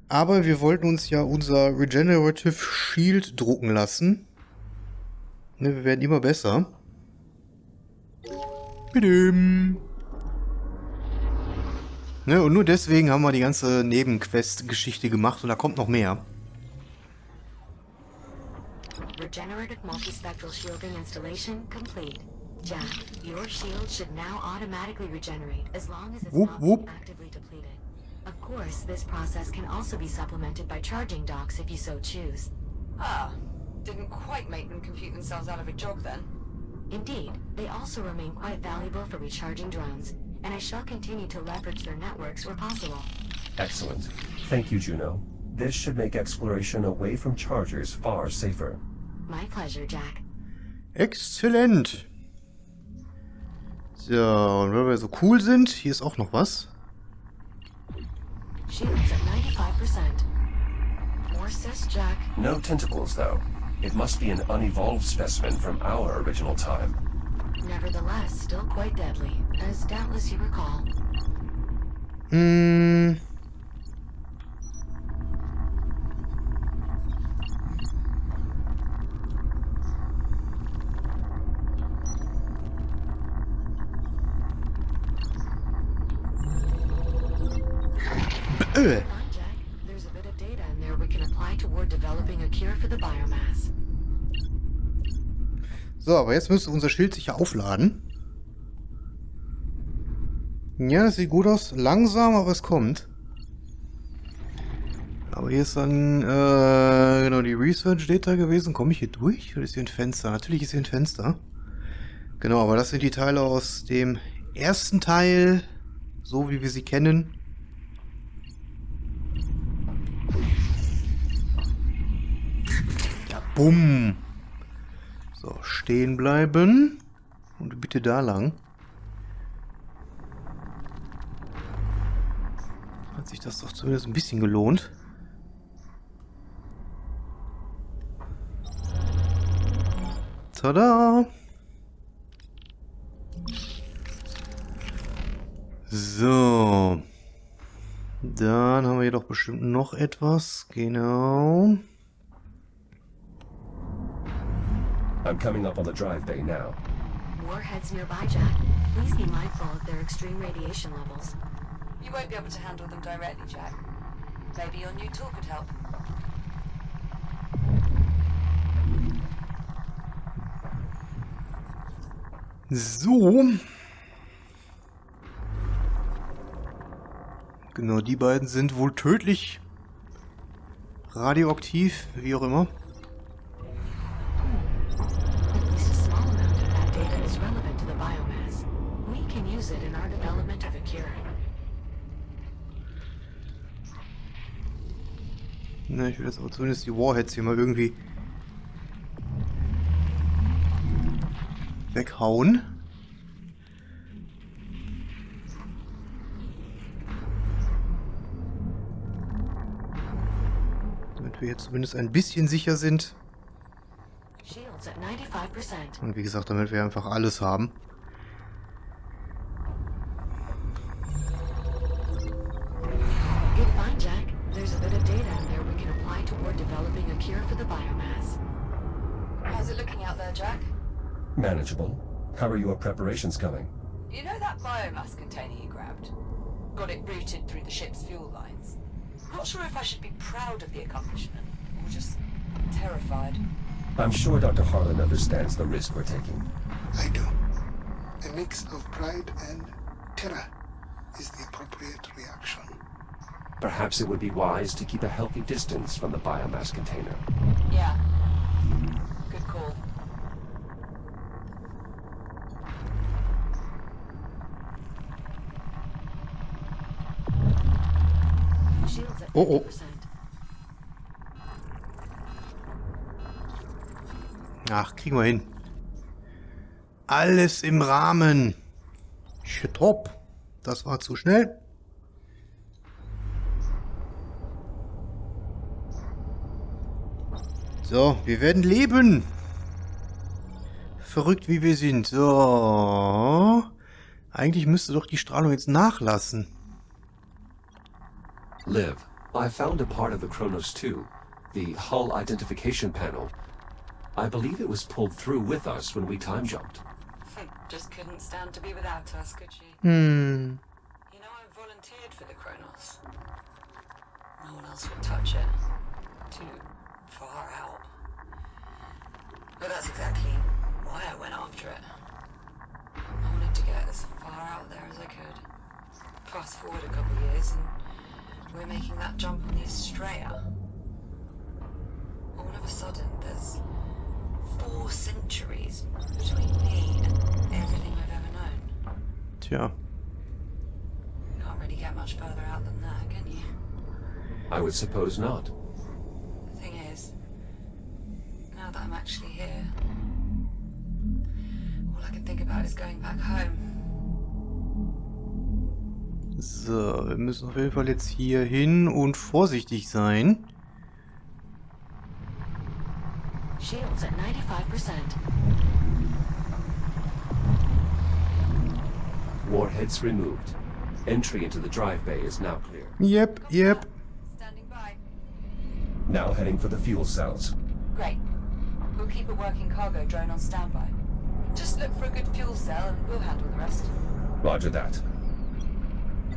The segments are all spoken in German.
Aber wir wollten uns ja unser Regenerative Shield drucken lassen. Ne, wir werden immer besser. Bidim. Ne, und nur deswegen haben wir die ganze Nebenquest-Geschichte gemacht und da kommt noch mehr. Regenerative multispectral shielding installation complete. Jack, your shield should now automatically regenerate as long as it's not being actively depleted. Of course, this process can also be supplemented by charging docks if you so choose. Ah, didn't quite make them compute themselves out of a job then. Indeed, they also remain quite valuable for recharging drones, and I shall continue to leverage their networks where possible. Excellent. Thank you, Juno. This should make exploration away from chargers far safer. My pleasure, Jack. Exzellent. So, und weil wir so cool sind, hier ist auch noch was. Shields at 95%. More sis, Jack. No tentacles, though. It must be an unevolved specimen from our original time. Nevertheless, still quite deadly, as doubtless you recall. Jack, there's a bit of data in there we can apply toward developing a cure for the biomass. So, aber jetzt müsste unser Schild sich ja aufladen. Ja, das sieht gut aus. Langsam, aber es kommt. Aber hier ist dann, genau, die Research Data gewesen. Komme ich hier durch? Oder ist hier ein Fenster? Natürlich ist hier ein Fenster. Genau, aber das sind die Teile aus dem ersten Teil, so wie wir sie kennen. Ja, bumm. So, stehen bleiben. Und bitte da lang. Hat sich das doch zumindest ein bisschen gelohnt. Tada! So. Dann haben wir hier doch bestimmt noch etwas. Genau. I'm coming up on the drive bay now. Warheads nearby, Jack. Please be mindful of their extreme radiation levels. You won't be able to handle them directly, Jack. Maybe your new tool could help. So. Genau, die beiden sind wohl tödlich. Radioaktiv, wie auch immer. At least a small amount of that data is relevant to the biomass. We can use it in our development of a cure. Na, ich will jetzt aber zumindest die Warheads hier mal irgendwie weghauen. Damit wir jetzt zumindest ein bisschen sicher sind. Shields at 95%. Und wie gesagt, damit wir einfach alles haben. Good find, Jack. There's a bit of data in there we can apply toward developing a cure for the biomass. How's it looking out there, Jack? Manageable. How are your preparations going? You know that biomass container you grabbed? Got it routed through the ship's fuel lines. Not sure if I should be proud of the accomplishment, or just terrified. I'm sure Dr. Harlan understands the risk we're taking. I do. A mix of pride and terror is the appropriate reaction. Perhaps it would be wise to keep a healthy distance from the biomass container. Yeah. Good call. Shields at Oh, oh. 50%. Ach, kriegen wir hin. Alles im Rahmen. Top. Das war zu schnell. So, wir werden leben. Verrückt wie wir sind. So. Eigentlich müsste doch die Strahlung jetzt nachlassen. Liv, I found a part of the Kronos too, the hull identification panel. I believe it was pulled through with us when we time jumped. Just couldn't stand to be without us, could she? Hm. You know, I volunteered for the Kronos. No one else would touch it. Too far out. But that's exactly why I went after it. I wanted to get as far out there as I could. Fast forward a couple of years and we're making that jump on the Astrea. All of a sudden, there's 4 centuries between me and everything I've ever known. Tja. Can't really get much further out than that, can you? I would suppose not. The thing is, now that I'm actually here, all I can think about is going back home. So, wir müssen auf jeden Fall jetzt hier hin und vorsichtig sein. Shields at 95%. Warheads removed. Entry into the drive bay is now clear. Yep. Standing by. Now heading for the fuel cells. Great. We'll keep a working cargo drone on standby. Just look for a good fuel cell and we'll handle the rest. Roger that.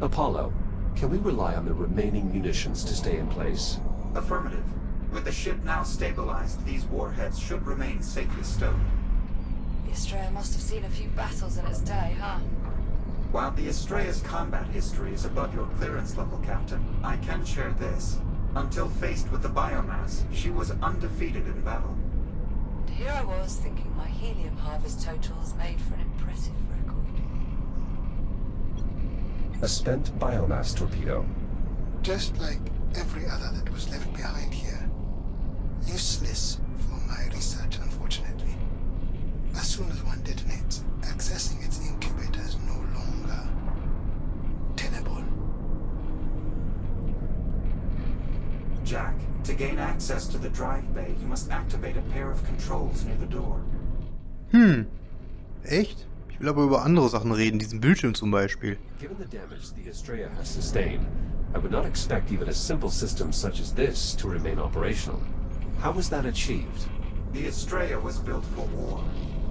Apollo, can we rely on the remaining munitions to stay in place? Affirmative. With the ship now stabilized, these warheads should remain safely stowed. The Astrea must have seen a few battles in its day, huh? While the Astrea's combat history is above your clearance level, Captain, I can share this. Until faced with the biomass, she was undefeated in battle. And here I was thinking my helium harvest totals made for an impressive record. A spent biomass torpedo. Just like every other that was left behind here. Useless for my research, unfortunately. As soon as one detonates, accessing its incubator is no longer tenable. Jack, to gain access to the drive bay, you must activate a pair of controls near the door. Echt? Ich will aber über andere Sachen reden, diesen Bildschirm zum Beispiel. Given the damage the Astrea has sustained, I would not expect even a simple system such as this to remain operational. How was that achieved? The Astrea was built for war.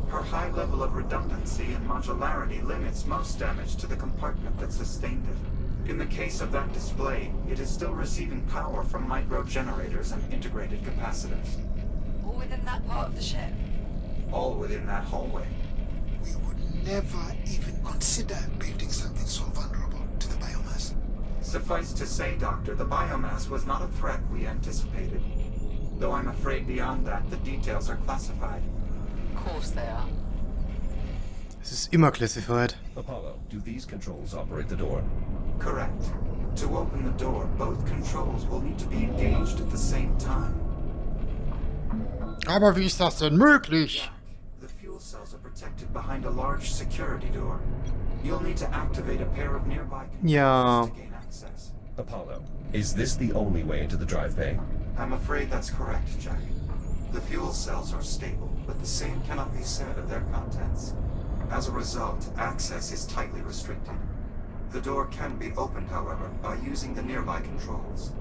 Her high level of redundancy and modularity limits most damage to the compartment that sustained it. In the case of that display, it is still receiving power from micro-generators and integrated capacitors. All within that part of the ship. All within that hallway. We would never even consider building something so vulnerable to the biomass. Suffice to say, Doctor, the biomass was not a threat we anticipated. Though I'm afraid beyond that, the details are classified. Of course they are. Es ist immer classified. Apollo, do these controls operate the door? Correct. To open the door, both controls will need to be engaged at the same time. Aber wie ist das denn möglich? The fuel cells are protected behind a large security door. You'll need to activate a pair of nearby Ja. controls to gain access. Apollo, is this the only way into the drive bay? I'm afraid that's correct, Jack. The fuel cells are stable, but the same cannot be said of their contents. As a result, access is tightly restricted. The door can be opened, however, by using the nearby controls.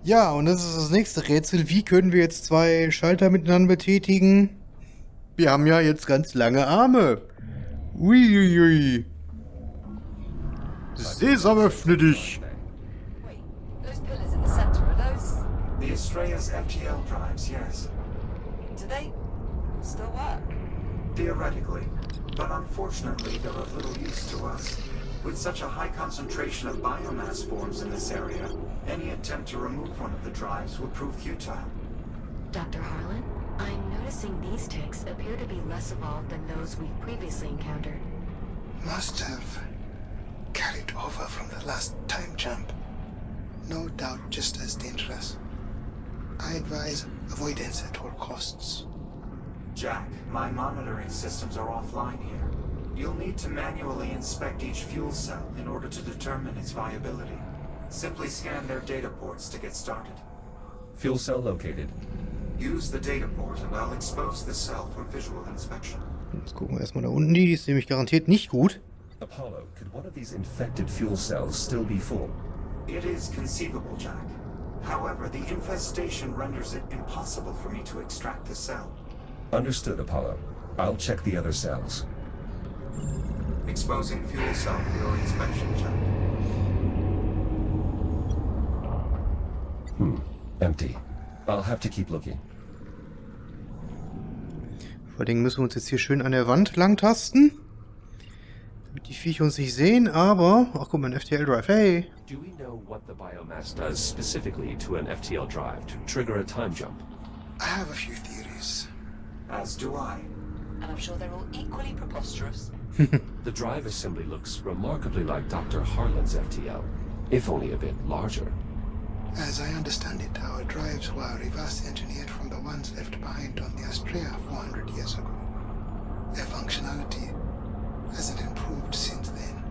Ja, und das ist das nächste Rätsel. Wie können wir jetzt 2 Schalter miteinander betätigen? Wir haben ja jetzt ganz lange Arme. Uiuiui. Sesam, öffne dich. Wait, those pillars in the center, are those... The Astrea's FTL drives, yes. Do they still work? Theoretically, but unfortunately they're of little use to us. With such a high concentration of biomass forms in this area, any attempt to remove one of the drives would prove futile. Dr. Harlan, I'm noticing these ticks appear to be less evolved than those we've previously encountered. Must have carried over from the last time jump. No doubt just as dangerous. I advise avoidance at all costs. Jack, my monitoring systems are offline here. You'll need to manually inspect each fuel cell in order to determine its viability. Simply scan their data ports to get started. Fuel cell located. Use the data port and I'll expose the cell for visual inspection. Jetzt gucken wir erstmal da unten. Die ist nämlich garantiert nicht gut. Apollo, could one of these infected fuel cells still be full? It is conceivable, Jack. However, the infestation renders it impossible for me to extract the cell. Understood, Apollo. I'll check the other cells. Exposing fuel cell for your inspection, Jack. Empty. I'll have to keep looking. Vor allen Dingen müssen wir uns jetzt hier schön an der Wand lang tasten. Damit die Viecher uns nicht sehen, aber... Ach guck mal, ein FTL-Drive, hey! Do we know what the biomass does specifically to an FTL drive to trigger a time jump? I have a few theories. As do I. And I'm sure they're all equally preposterous. The drive assembly looks remarkably like Dr. Harlan's FTL, if only a bit larger. As I understand it, our drives were reverse engineered from the ones left behind on the Astrea 400 years ago. Their functionality hasn't improved since then.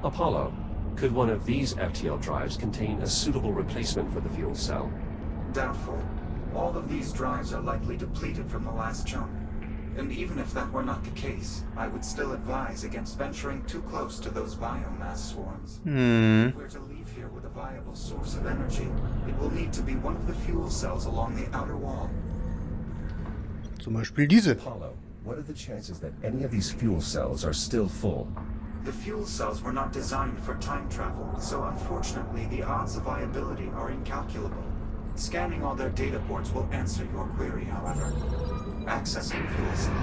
Apollo, could one of these FTL drives contain a suitable replacement for the fuel cell? Doubtful. All of these drives are likely depleted from the last jump. And even if that were not the case, I would still advise against venturing too close to those biomass swarms. If we're to leave here with a viable source of energy, it will need to be one of the fuel cells along the outer wall. Zum Beispiel diese. Apollo, what are the chances that any of these fuel cells are still full? The fuel cells were not designed for time travel, so unfortunately the odds of viability are incalculable. Scanning all their data ports will answer your query, however. Accessing fuel cell.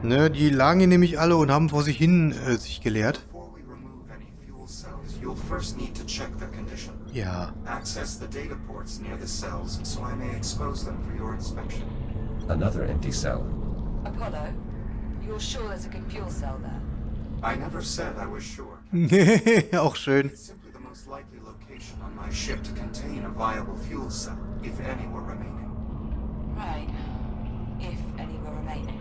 Ne, die lagen hier nämlich alle und haben vor sich hin sich geleert. Before we remove any fuel cells, you'll first need to check their condition. Ja. Access the data ports near the cells so I may expose them for your inspection. Another empty cell. Apollo, you're sure there's a good fuel cell there? I never said I was sure. Auch schön. It's simply the most likely location on my ship to contain a viable fuel cell, if any were remaining. Right. If any were remaining.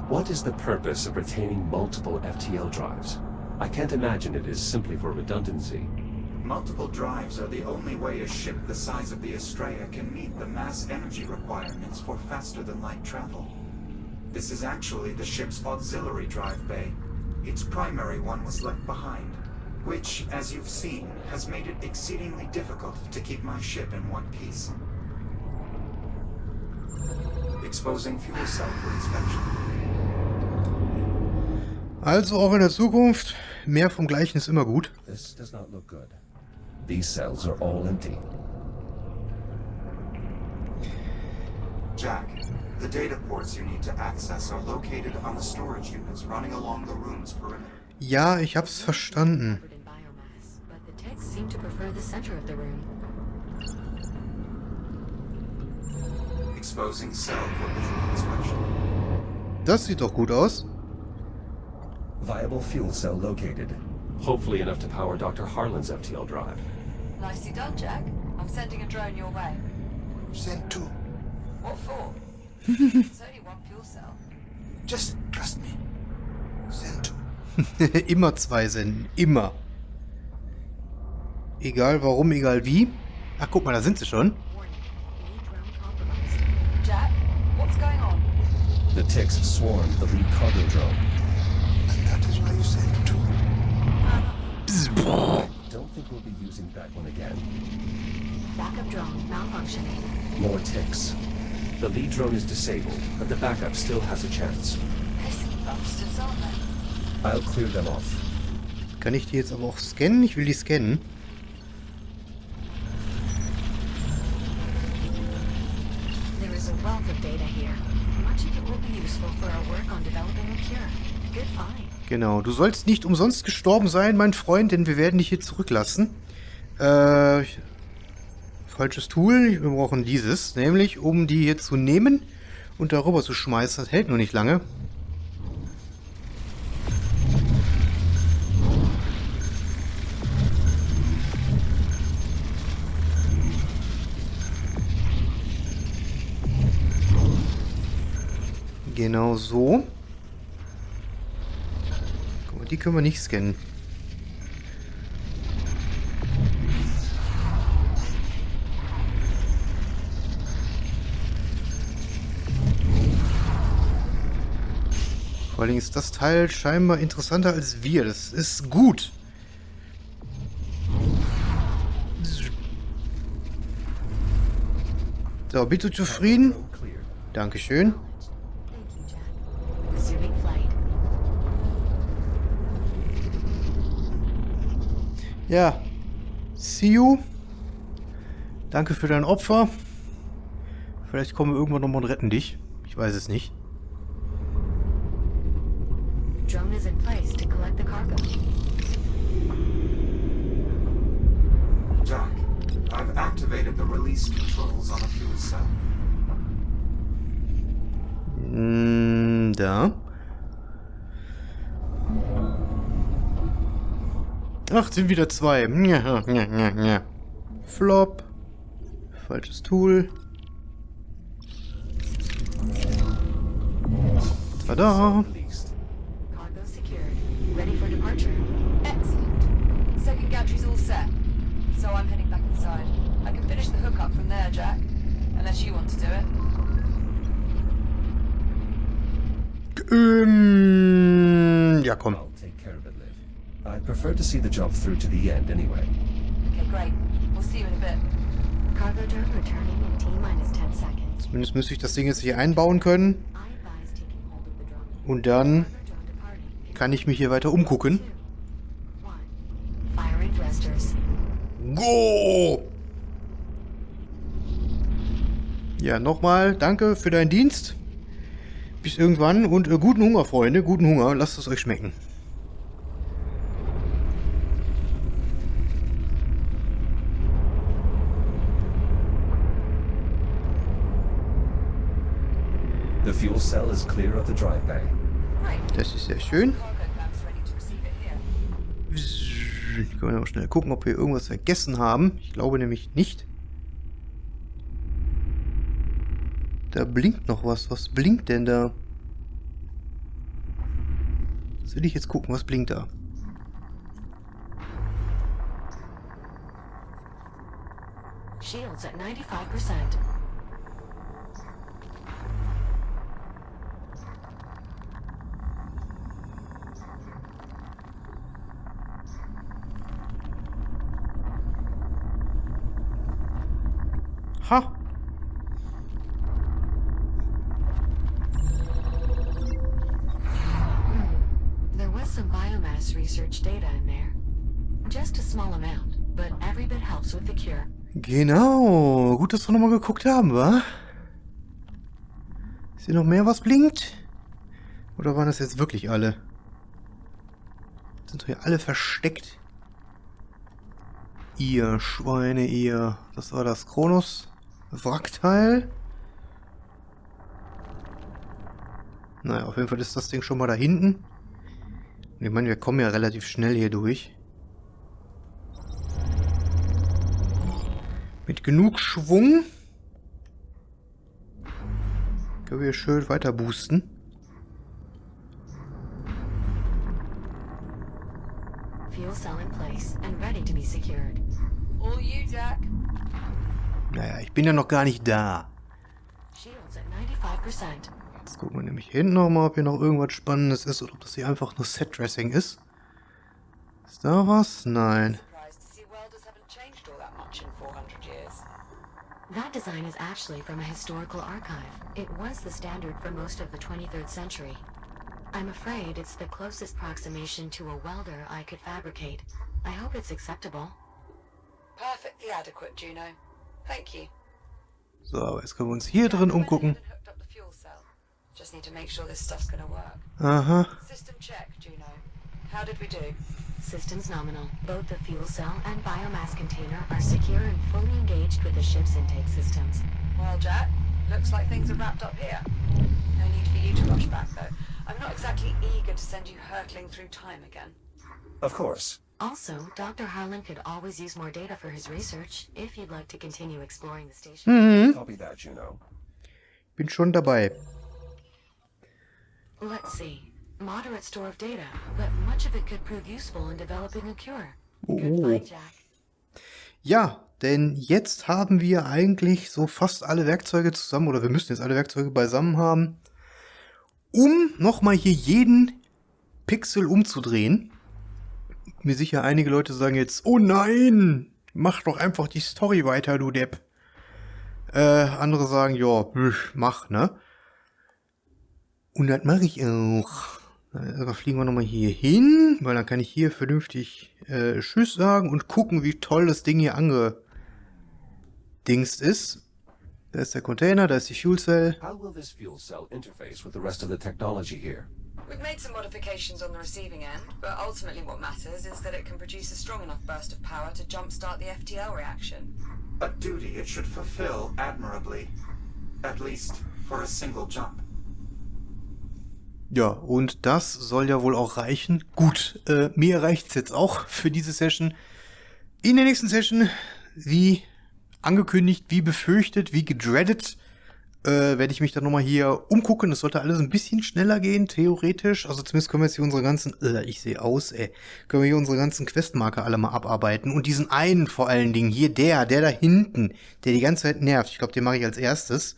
What is the purpose of retaining multiple FTL drives? I can't imagine it is simply for redundancy. Multiple drives are the only way a ship the size of the Astrea can meet the mass energy requirements for faster-than-light travel. This is actually the ship's auxiliary drive bay. Its primary one was left behind, which, as you've seen, has made it exceedingly difficult to keep my ship in one piece. Exposing fuel cell for inspection. Also auch in der Zukunft, mehr vom Gleichen ist immer gut. This does not look good. These cells are all empty. Jack, the data ports you need to access are located on the storage units running along the room's perimeter. Ja, ich hab's verstanden. Covered in biomass, but the techs seem to prefer the center of the room. Exposing cell for visual inspection. Das sieht doch gut aus. Viable fuel cell located. Hopefully enough to power Dr. Harlan's FTL drive. Nicely done, Jack. I'm sending a drone your way. Send two. What for? It's only one fuel cell. Just trust me. Send two. Immer zwei senden. Immer. Egal warum, egal wie. Ach, guck mal, da sind sie schon. Warning, lead drone compromised. Jack, what's going on? The ticks swarmed the lead cargo drone. And that is why you send two. Don't think we'll be using that one again. Backup drone malfunctioning. More ticks. The lead drone is disabled, but the backup still has a chance. Pesky bastards, aren't they? I'll clear them off. Kann ich die jetzt aber auch scannen? Ich will die scannen. There is a wealth of data here. Much of it will be useful for our work on developing a cure. Good find. Genau, du sollst nicht umsonst gestorben sein, mein Freund, denn wir werden dich hier zurücklassen. Falsches Tool, wir brauchen dieses, nämlich um die hier zu nehmen und darüber zu schmeißen. Das hält nur nicht lange. Genau so. Guck mal, die können wir nicht scannen. Vor allem ist das Teil scheinbar interessanter als wir. Das ist gut. So, bist du zufrieden? Clear. Dankeschön. Thank you, Jack. Resuming flight. Ja. See you. Danke für dein Opfer. Vielleicht kommen wir irgendwann nochmal und retten dich. Ich weiß es nicht. Drone is in place to collect the cargo. Jack, I've activated the release controls on a fuel cell. Da. Ach, sind wieder zwei. Ja. Flop. Falsches Tool. Tada. Released. Cargo secured. Ready for departure. Excellent. Second gantry's all set. So I'm heading back inside. I can finish the hookup from there, Jack. Unless you want to do it. Ja, komm. I'll take care of it, Liv. I'd prefer to see the job through to the end anyway. Okay, great. We'll see you in a bit. Cargo drone returning in T-minus 10 seconds. Zumindest müsste ich das Ding jetzt hier einbauen können. I advise taking hold of the drone. Und dann Cargo drone departing. kann ich mich hier weiter umgucken. 2, 1. Firing thrusters. Go! Ja, nochmal danke für deinen Dienst. Bis irgendwann und guten Hunger, Freunde. Guten Hunger. Lasst es euch schmecken. The fuel cell is clear of the drive bay. Great. Das ist sehr schön. Cargo clamps ready to receive it here. Können wir mal schnell gucken, ob wir irgendwas vergessen haben. Ich glaube nämlich nicht. Da blinkt noch was. Was blinkt denn da? Das will ich jetzt gucken. Was blinkt da? Shields at 95%. Ha! There was some biomass research data in there. Just a small amount, but every bit helps with the cure. Genau. Gut, dass wir nochmal geguckt haben, wa? Ist hier noch mehr, was blinkt? Oder waren das jetzt wirklich alle? Sind doch hier alle versteckt? Ihr Schweine, ihr. Das war das Kronos-Wrackteil. Naja, auf jeden Fall ist das Ding schon mal da hinten. Und ich meine, wir kommen ja relativ schnell hier durch. Mit genug Schwung können wir schön weiter boosten. Fuel cell in place and ready to be secured. All you, Jack. Naja, ich bin ja noch gar nicht da. Shields at 95%. Jetzt gucken wir nämlich hinten nochmal, ob hier noch irgendwas Spannendes ist oder ob das hier einfach nur Set-Dressing ist. Ist da was? Nein. Surprised to see welders haven't changed all that much in 400 years. That design is actually from a historical archive. It was the standard for most of the 23rd century. I'm afraid it's the closest approximation to a welder I could fabricate. I hope it's acceptable. Perfectly adequate, Juno. Thank you. So, aber jetzt können wir uns hier drin umgucken. Hooked up the fuel cell. Just need to make sure this stuff's gonna work. Aha. System check, Juno. How did we do? Systems nominal. Both the fuel cell and biomass container are secure and fully engaged with the ship's intake systems. Well, Jack, looks like things are wrapped up here. No need for you to rush back, though. I'm not exactly eager to send you hurtling through time again. Of course. Also, Dr. Harlan could always use more data for his research if you'd like to continue exploring the station. Copy that, Juno. Bin schon dabei. Let's see. Moderate store of data, but much of it could prove useful in developing a cure. Good find, Jack. Ja, denn jetzt haben wir eigentlich so fast alle Werkzeuge zusammen, oder wir müssen jetzt alle Werkzeuge beisammen haben, um nochmal hier jeden Pixel umzudrehen. Mir sicher einige Leute sagen jetzt, oh nein, mach doch einfach die Story weiter, du Depp. Andere sagen, ja, mach, ne? Und das mache ich auch. Also fliegen wir nochmal hier hin, weil dann kann ich hier vernünftig Tschüss sagen und gucken, wie toll das Ding hier angedingst ist. Da ist der Container, da ist die Fuel Cell. How will this fuel cell interface with the rest of the technology here? We've made some modifications on the receiving end, but ultimately what matters is that it can produce a strong enough burst of power to jumpstart the FTL reaction. A duty it should fulfill admirably. At least for a single jump. Ja, und das soll ja wohl auch reichen. Gut, mir reicht's jetzt auch für diese Session. In der nächsten Session, wie angekündigt, wie befürchtet, wie gedreadet, werde ich mich dann nochmal hier umgucken. Das sollte alles ein bisschen schneller gehen, theoretisch. Also zumindest können wir jetzt hier unsere ganzen, ich sehe aus, können wir hier unsere ganzen Questmarker alle mal abarbeiten. Und diesen einen vor allen Dingen, hier der da hinten, der die ganze Zeit nervt. Ich glaube, den mache ich als erstes,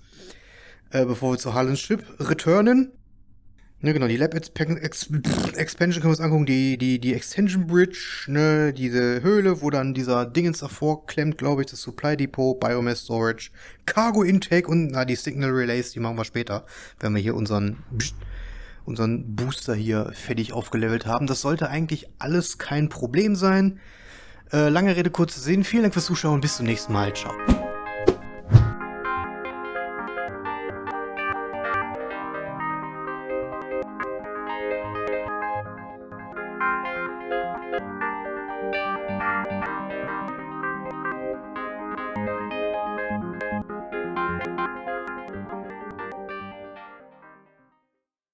bevor wir zu Harlan's Ship returnen. Ne, genau, die Lab Expansion können wir uns angucken, die Extension Bridge, ne, diese Höhle, wo dann dieser Dingens davor klemmt, glaube ich, das Supply Depot, Biomass Storage, Cargo Intake und, die Signal Relays, die machen wir später, wenn wir hier unseren Booster hier fertig aufgelevelt haben. Das sollte eigentlich alles kein Problem sein. Lange Rede, kurzer Sinn. Vielen Dank fürs Zuschauen, bis zum nächsten Mal. Ciao.